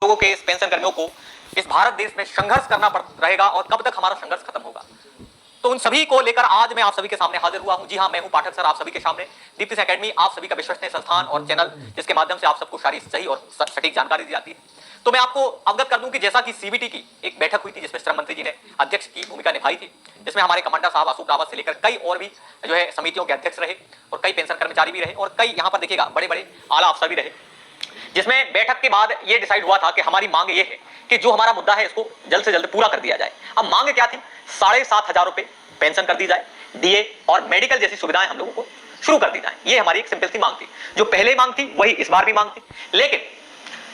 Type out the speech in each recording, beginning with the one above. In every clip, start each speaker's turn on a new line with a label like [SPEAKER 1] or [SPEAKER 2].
[SPEAKER 1] लोगों के, इस पेंशन कर्मियों को इस भारत देश में संघर्ष करना पड़ रहेगा और कब तक हमारा संघर्ष खत्म होगा। तो उन सभी को लेकर आज मैं आप सभी के सामने हाजिर हुआ हूं। जी हां, मैं हूं पाठक सर, आप सभी के सामने। दीप्ति एकेडमी आप सभी का विश्वसनीय संस्थान और चैनल, जिसके माध्यम से आप सबको सारी सही और सटीक जानकारी दी जाती है। तो मैं आपको अवगत कर दूं कि जैसा कि सीबीटी की एक बैठक हुई थी जिसमें श्रम मंत्री जी ने अध्यक्ष की भूमिका निभाई थी, जिसमें हमारे कमांडर साहब अशोक रावत से लेकर कई और भी जो है समितियों के अध्यक्ष रहे और कई पेंशन कर्मचारी भी रहे और कई यहाँ पर देखिएगा बड़े बड़े आला अफसर भी रहे, जिसमें बैठक के बाद यह डिसाइड हुआ था कि हमारी मांग यह है कि जो हमारा मुद्दा है इसको जल्द से जल्द पूरा कर दिया जाए। अब मांग क्या थी? 7,500 रुपए पेंशन कर दी जाए, डीए और मेडिकल जैसी सुविधाएं हम लोगों को शुरू कर दी जाए। ये हमारी एक सिंपल सी मांग थी। जो पहले मांग थी वही इस बार भी मांग थी, लेकिन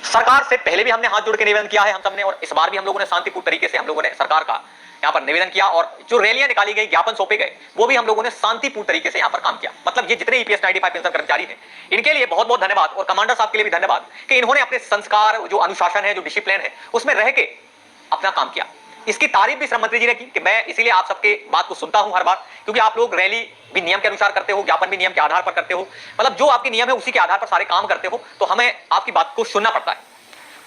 [SPEAKER 1] सरकार से पहले भी हमने हाथ जोड़ के निवेदन किया है हम सबने, और इस बार भी हम लोगों ने शांतिपूर्ण तरीके से हम लोगों ने सरकार का यहाँ पर निवेदन किया और जो रैलियां निकाली गई, ज्ञापन सौंपे गए, वो भी हम लोगों ने शांतिपूर्ण तरीके से यहाँ पर काम किया। मतलब ये जितने ईपीएस 95 पेंशन कर्मचारी हैं, इनके लिए बहुत बहुत धन्यवाद, और कमांडर साहब के लिए भी धन्यवाद कि इन्होंने अपने संस्कार, जो अनुशासन है, जो डिसिप्लिन है, उसमें रह के अपना काम किया। इसकी तारीफ भी श्रम मंत्री जी ने की कि मैं इसीलिए आप सबके बात को सुनता हूं हर बार, क्योंकि आप लोग रैली भी नियम के अनुसार करते हो, ज्ञापन भी नियम के आधार पर करते हो, मतलब जो आपके नियम है उसी के आधार पर सारे काम करते हो, तो हमें आपकी बात को सुनना पड़ता है।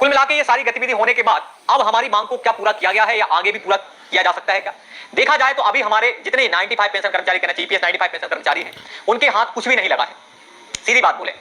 [SPEAKER 1] कुल मिलाकर ये सारी गतिविधि होने के बाद अब हमारी मांग को क्या पूरा किया गया है या आगे भी पूरा किया जा सकता है क्या? देखा जाए तो अभी हमारे जितने 95 पेंशन कर्मचारी, कहना चाहिए ईपीएस 95 पेंशन कर्मचारी हैं, उनके हाथ कुछ भी नहीं लगा है। सीधी बात बोले,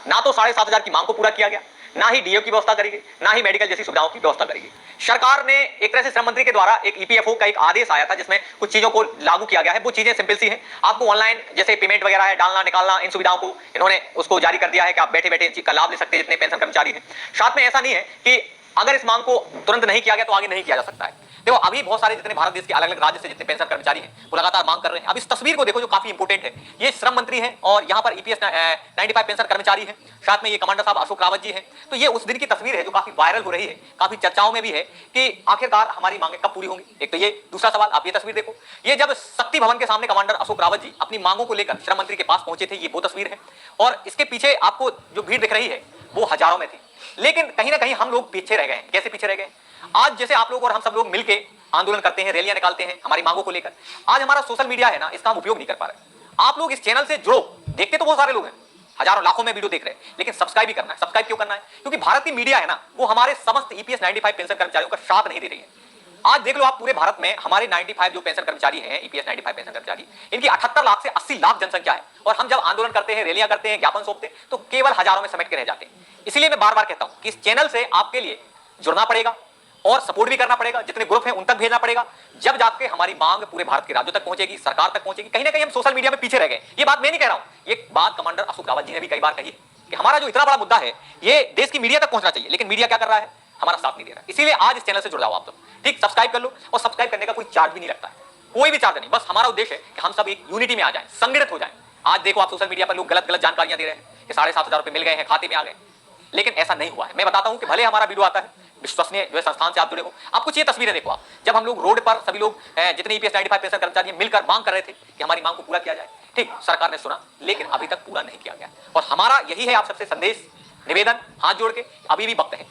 [SPEAKER 1] ना तो 7,500 की मांग को पूरा किया गया, ना ही डीओ की व्यवस्था करेगी, ना ही मेडिकल जैसी सुविधाओं की व्यवस्था करेगी। सरकार ने एक तरह से श्रम मंत्री के द्वारा एक ईपीएफओ का एक आदेश आया था जिसमें कुछ चीजों को लागू किया गया है। वो चीजें सिंपल सी हैं, आपको ऑनलाइन जैसे पेमेंट वगैरह है, डालना निकालना, इन सुविधाओं को इन्होंने उसको जारी कर दिया है कि आप बैठे बैठे इन चीज का लाभ ले सकते हैं जितने पेंशन कर्मचारी हैं। साथ में ऐसा नहीं है कि अगर इस मांग को तुरंत नहीं किया गया तो आगे नहीं किया जा सकता है। देखो अभी बहुत सारे जितने भारत देश के अलग अलग राज्य से जितने पेंशन कर्मचारी हैं वो लगातार मांग कर रहे हैं। अब इस तस्वीर को देखो जो काफी इंपोर्टेंट है, ये श्रम मंत्री हैं और यहाँ पर ईपीएस 95 पेंशन कर्मचारी हैं, साथ में ये कमांडर साहब अशोक रावत जी हैं। तो ये उस दिन की तस्वीर है जो काफी वायरल हो रही है, काफी चर्चाओं में भी है कि आखिरकार हमारी मांगे कब पूरी होंगी। एक तो ये, दूसरा सवाल आप ये तस्वीर देखो, ये जब शक्ति भवन के सामने कमांडर अशोक रावत जी अपनी मांगों को लेकर श्रम मंत्री के पास पहुंचे थे, ये वो तस्वीर है, और इसके पीछे आपको जो भीड़ दिख रही है वो हजारों में थी। लेकिन कहीं ना कहीं हम लोग पीछे रह गए हैं। कैसे पीछे रह गए? आज जैसे आप लोग और हम सब लोग मिलके आंदोलन करते हैं, रैलियां निकालते हैं हमारी मांगों को लेकर, आज हमारा सोशल मीडिया है ना, इसका हम उपयोग नहीं कर पा रहे। आप लोग इस चैनल से जुड़ो, देखते तो बहुत सारे लोग हैं, हजारों लाखों में वीडियो देख रहे हैं, लेकिन सब्सक्राइब भी करना है। सब्सक्राइब क्यों करना है? क्योंकि भारत की मीडिया है ना, वो हमारे समस्त ईपीएस 95 पेंशन कर्मचारियों का साथ नहीं दे रही है। आज देख लो आप, पूरे भारत में हमारे 95 जो पेंशन कर्मचारी हैं, ईपीएस 95 पेंशन कर्मचारी, इनकी 78 लाख से 80 लाख जनसंख्या है, और हम जब आंदोलन करते हैं, रैलियां करते हैं, ज्ञापन सौंपते हैं, तो केवल हजारों में समेट के रह जाते हैं। इसलिए मैं बार बार कहता हूं कि इस चैनल से आपके लिए जुड़ना पड़ेगा और सपोर्ट भी करना पड़ेगा, जितने ग्रुप हैं उन तक भेजना पड़ेगा, जब जाके हमारी मांग पूरे भारत के राज्यों तक पहुंचेगी, सरकार तक पहुंचेगी। कहीं ना कहीं हम सोशल मीडिया में पीछे रह गए। ये बात मैं नहीं कह रहा हूं, ये बात कमांडर अशोक रावत जी ने भी कई बार कही है कि हमारा जो इतना बड़ा मुद्दा है ये देश की मीडिया तक पहुंचना चाहिए, लेकिन मीडिया क्या कर रहा है? हमारा साथ नहीं दे रहा है। इसीलिए आज इस चैनल से जुड़ जाओ आप सब, ठीक? सब्सक्राइब कर लो, और सब्सक्राइब करने का कोई चार्ज भी नहीं लगता है, कोई भी चार्ज नहीं। बस हमारा उद्देश्य है कि हम सब एक यूनिटी में आ जाएं, संगठित हो जाएं। आज देखो आप सोशल मीडिया पर लोग गलत गलत जानकारियां दे रहे हैं कि 7,500 रुपए मिल गए हैं, खाते में आ गए, लेकिन ऐसा नहीं हुआ है। मैं बताता हूं कि भले हमारा वीडियो आता है, विश्वसनीय जो संस्थान से आप जुड़े हो, आप कुछ ये तस्वीरें देखो आप, जब हम लोग रोड पर सभी लोग जितने ईपीएस 95 पेंशन कर्मचारी मिलकर मांग कर रहे थे कि हमारी मांग को पूरा किया जाए, ठीक? सरकार ने सुना, लेकिन अभी तक पूरा नहीं किया गया। और हमारा यही है आप सबसे संदेश, निवेदन, हाथ जोड़ के, अभी भी वक्त है,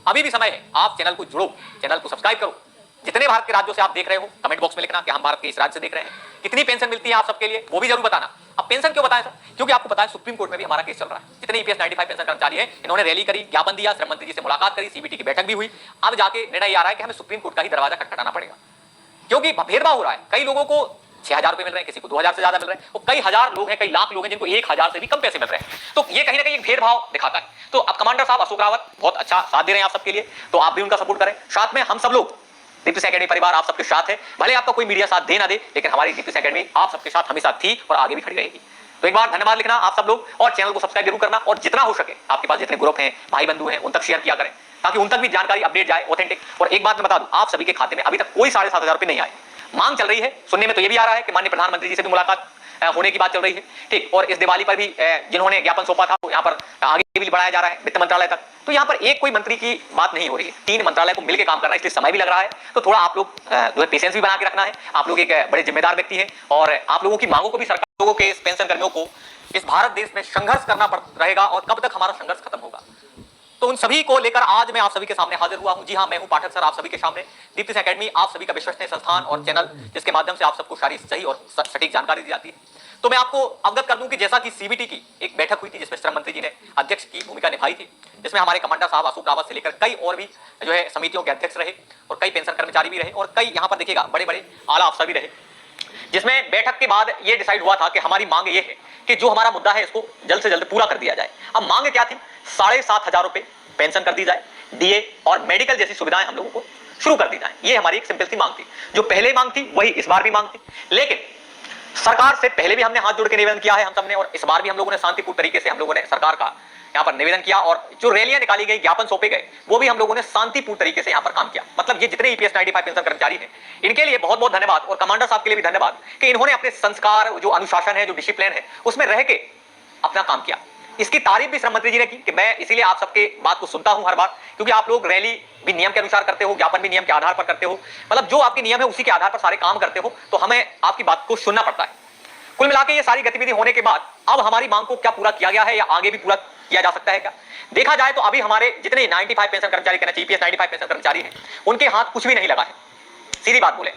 [SPEAKER 1] अभी भी समय है, आप चैनल को जुड़ो, चैनल को सब्सक्राइब करो। जितने भारत के राज्यों से आप देख रहे हो, कमेंट बॉक्स में लिखना कि हम भारत के इस राज्य से देख रहे हैं, कितनी पेंशन मिलती है आप सबके लिए, वो भी जरूर बताना। अब पेंशन क्यों बताएं सर? क्योंकि आपको पता है सुप्रीम कोर्ट में भी हमारा केस चल रहा है। जितने ईपीएस 95 पेंशन कर्मचारी हैं, इन्होंने रैली करी, ज्ञापन दिया, श्रम मंत्री जी से मुलाकात करी, सीबीटी की बैठक भी हुई। अब जाके निर्णय आ रहा है कि हमें सुप्रीम कोर्ट का ही दरवाजा खटखटाना पड़ेगा, क्योंकि भेदभाव हो रहा है। कई लोगों को 6,000 रुपए मिल रहे हैं, किसी को 2,000 से ज्यादा मिल रहे हैं, और कई हजार लोग हैं, कई लाख लोग हैं जिनको 1,000 से भी कम पैसे मिल रहे हैं। तो ये कहीं ना कहीं एक भेदभाव दिखाता है। तो अब कमांडर साहब अशोक रावत बहुत अच्छा साथ दे रहे हैं आप सबके लिए, तो आप भी उनका सपोर्ट करें। साथ में हम सब लोग, दीप्ति एकेडमी परिवार आप सबके साथ है, भले आपका कोई मीडिया साथ दे ना दे, लेकिन हमारी दीप्ति एकेडमी आप सबके साथ हमेशा थी और आगे भी खड़ी रहेगी। तो एक बार धन्यवाद लिखना आप सब लोग, और चैनल को सब्सक्राइब जरूर करना, और जितना हो सके आपके पास जितने ग्रुप हैं, भाई बंधु हैं, उन तक शेयर किया करें, ताकि उन तक भी जानकारी अपडेट जाए ऑथेंटिक। और एक बात मैं बता दूं, आप सभी के खाते में अभी तक कोई 7,500 रुपए नहीं आए। मांग चल रही है, सुनने में तो ये भी आ रहा है कि माननीय प्रधानमंत्री जी से भी मुलाकात होने की बात चल रही है, ठीक? और इस दिवाली पर भी जिन्होंने ज्ञापन सौंपा था, यहाँ पर आगे भी बढ़ाया जा रहा है वित्त मंत्रालय तक। तो यहाँ पर एक कोई मंत्री की बात नहीं हो रही है, 3 मंत्रालय को मिलकर काम करना है, इसलिए समय भी लग रहा है। तो थोड़ा आप लोग जो है पेशेंस भी बना के रखना है। आप लोग एक बड़े जिम्मेदार व्यक्ति हैं, और आप लोगों की मांगों को भी सरकार, लोगों के, इस पेंशन कर्मियों को इस भारत देश में संघर्ष करना पड़ रहेगा और कब तक हमारा संघर्ष खत्म होगा। तो उन सभी को लेकर आज मैं आप सभी के सामने हाजिर हुआ हूं। जी हां, मैं हूं पाठक सर, आप सभी के सामने। दीप्ति एकेडमी आप सभी का विश्वसनीय संस्थान और चैनल, जिसके माध्यम से आप सबको सारी सही और सटीक जानकारी दी जाती है। तो मैं आपको अवगत कर दूं कि जैसा कि सीबीटी की एक बैठक हुई थी जिसमें श्रम मंत्री जी ने अध्यक्ष की भूमिका निभाई थी, जिसमें हमारे कमांडर साहब अशोक रावत से लेकर कई और भी जो है समितियों के अध्यक्ष रहे और कई पेंशन कर्मचारी भी रहे और कई यहां पर देखिएगा बड़े बड़े आला अफसर भी रहे, जिसमें बैठक के बाद यह डिसाइड हुआ था कि हमारी मांग यह है कि जो हमारा मुद्दा है इसको जल्द से जल्द पूरा कर दिया जाए। अब मांग क्या थी? 7,500 रुपए पेंशन कर दी जाए, डीए और मेडिकल जैसी सुविधाएं हम लोगों को शुरू कर दी जाए। ये हमारी एक सिंपल सी मांग थी, जो पहले मांग थी वही इस बार भी मांग थी। लेकिन सरकार से पहले भी हमने हाथ जोड़ के निवेदन किया है हम सबने, और इस बार भी हम लोगों ने शांतिपूर्ण तरीके से हम लोगों ने सरकार का यहां पर निवेदन किया, और जो रैलियां निकाली गई, ज्ञापन सौंपे गए, वो भी हम लोगों ने शांतिपूर्ण तरीके से यहां पर काम किया। मतलब ये जितने ईपीएस 95 पेंशन कर्मचारी हैं, इनके लिए बहुत बहुत धन्यवाद, और कमांडर साहब के लिए भी धन्यवाद कि इन्होंने अपने संस्कार, जो अनुशासन है, जो डिसिप्लिन है, उसमें रह के अपना काम किया। इसकी तारीफ भी श्रम मंत्री जी ने की कि मैं इसीलिए आप सबके बात को सुनता हूं हर बार, क्योंकि आप लोग रैली भी नियम के अनुसार करते हो, ज्ञापन भी नियम के आधार पर करते हो, मतलब जो आपके नियम है उसी के आधार पर सारे काम करते हो, तो हमें आपकी बात को सुनना पड़ता है। कुल मिलाकर ये सारी गतिविधि होने के बाद अब हमारी मांग को क्या पूरा किया गया है या आगे भी पूरा किया जा सकता है क्या? देखा जाए तो अभी हमारे जितने 95 पेंशन कर्मचारी, कहना चाहिए ईपीएस 95 पेंशन कर्मचारी हैं, उनके हाथ कुछ भी नहीं लगा है। सीधी बात बोले,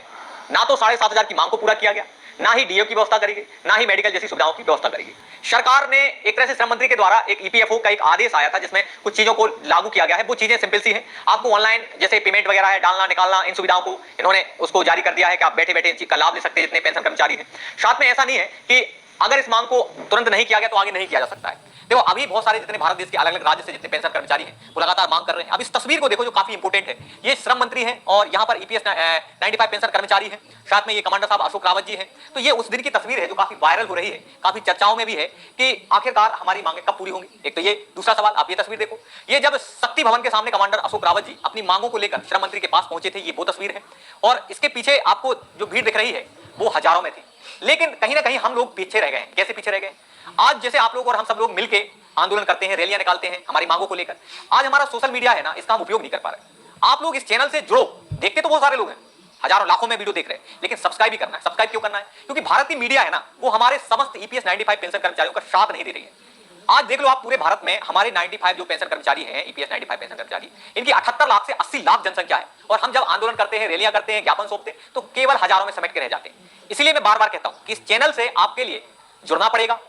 [SPEAKER 1] ना तो 7,500 की मांग को पूरा किया गया, ना ही डीओ की व्यवस्था करेगी, ना ही मेडिकल जैसी सुविधाओं की व्यवस्था करेगी। सरकार ने एक तरह से श्रम मंत्री के द्वारा एक ईपीएफओ का एक आदेश आया था जिसमें कुछ चीजों को लागू किया गया है। वो चीजें सिंपल सी हैं, आपको ऑनलाइन जैसे पेमेंट वगैरह है, डालना निकालना, इन सुविधाओं को इन्होंने उसको जारी कर दिया है कि आप बैठे बैठे इन चीज का लाभ ले सकते हैं जितने पेंशन कर्मचारी हैं। साथ में ऐसा नहीं है कि अगर इस मांग को तुरंत नहीं किया गया तो आगे नहीं किया जा सकता है। देखो अभी बहुत सारे जितने भारत देश के अलग अलग राज्य से जितने पेंशन कर्मचारी हैं वो लगातार मांग कर रहे हैं। अब इस तस्वीर को देखो जो काफी इंपोर्टेंट है, ये श्रम मंत्री हैं और यहाँ पर ईपीएस 95 पेंशन कर्मचारी हैं, साथ में ये कमांडर साहब अशोक रावत जी हैं। तो ये उस दिन की तस्वीर है जो काफी वायरल हो रही है, काफी चर्चाओं में भी है कि आखिरकार हमारी मांगे कब पूरी होंगी। एक तो ये, दूसरा सवाल आप ये तस्वीर देखो, ये जब शक्ति भवन के सामने कमांडर अशोक रावत जी अपनी मांगों को लेकर श्रम मंत्री के पास पहुंचे थे, ये वो तस्वीर है, और इसके पीछे आपको जो भीड़ दिख रही है वो हजारों में थी। लेकिन कहीं ना कहीं हम लोग पीछे रह गए। कैसे पीछे रह गए? आज जैसे आप लोग और हम सब लोग मिलके आंदोलन करते हैं, रैलियां निकालते हैं हमारी मांगों को लेकर, आज हमारा सोशल मीडिया है ना, इसका हम उपयोग नहीं कर पा रहे। आप लोग इस चैनल से जुड़ो, देखते तो बहुत सारे लोग हैं, हजारों लाखों में वीडियो देख रहे हैं, लेकिन सब्सक्राइब भी करना है। सब्सक्राइब क्यों करना है? क्योंकि भारत की मीडिया है ना, वो हमारे समस्त ईपीएस 95 पेंशन कर्मचारियों का साथ नहीं दे रही है। आज देख लो आप पूरे भारत में हमारे 95 जो पेंशन कर्मचारी हैं, ईपीएस 95 पेंशन कर्मचारी, इनकी 78 लाख से 80 लाख जनसंख्या है, और हम जब आंदोलन करते हैं, रैलियां करते हैं, ज्ञापन सौंपते हैं, तो केवल हजारों में समेट के रह जाते हैं। इसलिए मैं बार बार कहता हूं कि इस चैनल से आपके लिए जुड़ना पड़ेगा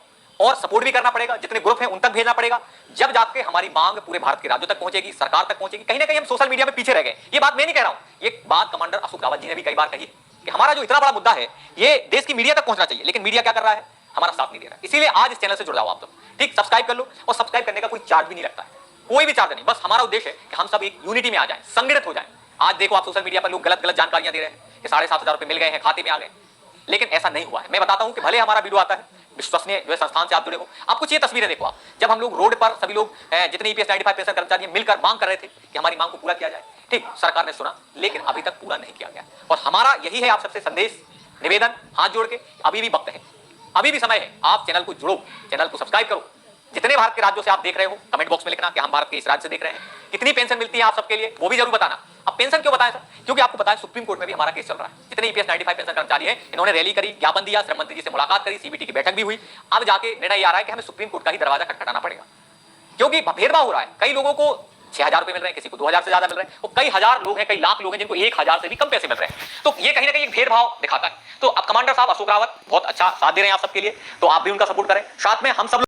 [SPEAKER 1] और सपोर्ट भी करना पड़ेगा, जितने ग्रुप हैं उन तक भेजना पड़ेगा, जब जाके हमारी मांग पूरे भारत के राज्यों तक पहुंचेगी, सरकार तक पहुंचेगी। कहीं ना कहीं हम सोशल मीडिया में पीछे रह गए। ये बात मैं नहीं कह रहा हूं, ये बात कमांडर अशोक रावत जी ने भी कई बार कही है कि हमारा जो इतना बड़ा मुद्दा है ये देश की मीडिया तक पहुंचना चाहिए, लेकिन मीडिया क्या कर रहा है? हमारा साथ नहीं दे रहा है। इसीलिए आज इस चैनल से जुड़ जाओ आप लोग, ठीक? सब्सक्राइब कर लो, और सब्सक्राइब करने का कोई चार्ज भी नहीं लगता है, कोई भी चार्ज नहीं। बस हमारा उद्देश्य है कि हम सब एक यूनिटी में आ जाएं, संगठित हो जाएं। आज देखो आप सोशल मीडिया पर लोग गलत गलत जानकारियां दे रहे हैं कि 7,500 रुपए मिल गए हैं, खाते में आ गए, लेकिन ऐसा नहीं हुआ है। मैं बताता हूं कि भले हमारा वीडियो आता है, विश्वसनीय जो है संस्थान से आप जुड़े हो, आप कुछ ये तस्वीरें देखो आप, जब हम लोग रोड पर सभी लोग जितने ईपीएस 95 पेंशन कर्मचारी मिलकर मांग कर रहे थे कि हमारी मांग को पूरा किया जाए, ठीक, सरकार ने सुना, लेकिन अभी तक पूरा नहीं किया गया। और हमारा यही है आप सबसे संदेश, निवेदन, हाथ जोड़ के, अभी भी वक्त है, अभी भी समय है, आप चैनल को जुड़ो, चैनल को सब्सक्राइब करो। जितने भारत के राज्यों से आप देख रहे हो, कमेंट बॉक्स में लिखना कि हम भारत के इस राज्य से देख रहे हैं, कितनी पेंशन मिलती है आप सबके लिए, वो भी जरूर बताना। अब पेंशन क्यों बताएं सर? क्योंकि आपको पता है सुप्रीम कोर्ट में भी हमारा केस चल रहा है। जितने ईपीएस 95 पेंशन कर्मचारी हैं, इन्होंने रैली करी, ज्ञापन दिया, श्रम मंत्री जी से मुलाकात करी, सीबीटी की बैठक भी हुई। अब जाके निर्णय आ रहा है कि हमें सुप्रीम कोर्ट का ही दरवाजा खटखटाना पड़ेगा, क्योंकि भेदभाव हो रहा है। कई लोगों को 6,000 रुपए मिल रहे हैं, किसी को 2,000 से ज्यादा मिल रहे हैं, और कई हजार लोग हैं, कई लाख लोग हैं जिनको 1,000 से भी कम पैसे मिल रहे हैं। तो ये कहीं ना कहीं एक भेदभाव दिखाता है। तो अब कमांडर साहब अशोक रावत बहुत अच्छा साथ दे रहे हैं आप सबके लिए, तो आप भी उनका सपोर्ट करें। साथ में हम सब